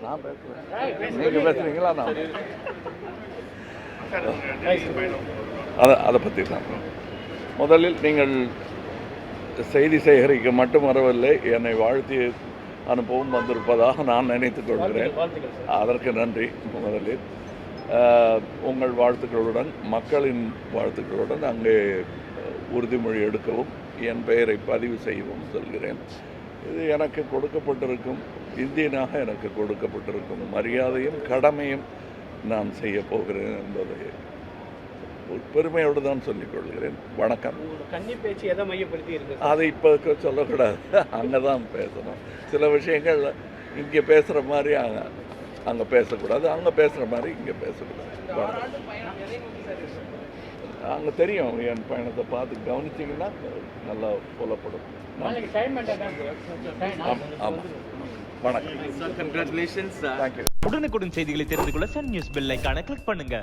நான் பேசுகிறேன், நீங்கள் பேசுகிறீங்களா? நான் அதை பற்றி தான். முதலில் நீங்கள் செய்தி சேகரிக்க மட்டும் வரவில்லை, என்னை வாழ்த்தி அனுப்பவும் வந்திருப்பதாக நான் நினைத்துக் கொள்கிறேன். அதற்கு நன்றி. முதலில் உங்கள் வாழ்த்துக்களுடன், மக்களின் வாழ்த்துக்களுடன் அங்கே உறுதிமொழி எடுக்கவும் என் பெயரை பதிவு செய்யவும் சொல்கிறேன். இது எனக்கு கொடுக்கப்பட்டிருக்கும், இந்தியனாக எனக்கு கொடுக்கப்பட்டிருக்கும் மரியாதையும் கடமையும் நான் செய்ய போகிறேன் என்பதை ஒரு பெருமையோடு தான் சொல்லிக் கொள்கிறேன். வணக்கம். கன்னி பேச்சு எதை மையப்படுத்தி இருக்கு? அதை இப்போ சொல்லக்கூடாது, அங்கே தான் பேசணும். சில விஷயங்கள் இங்கே பேசுகிற மாதிரி அங்கே பேசக்கூடாது, அங்கே பேசுகிற மாதிரி இங்கே பேசக்கூடாது. அங்கே தெரியும், என் பயணத்தை பார்த்து கவனிச்சிங்கன்னா நல்லா புலப்படும். ஆமாம், வணக்கம். Congratulations. தேங்க்யூ. உடனுக்குடன் செய்திகளை தெரிந்து கொள்ள சன் நியூஸ் பெல் ஐகானை கிளிக் பண்ணுங்க.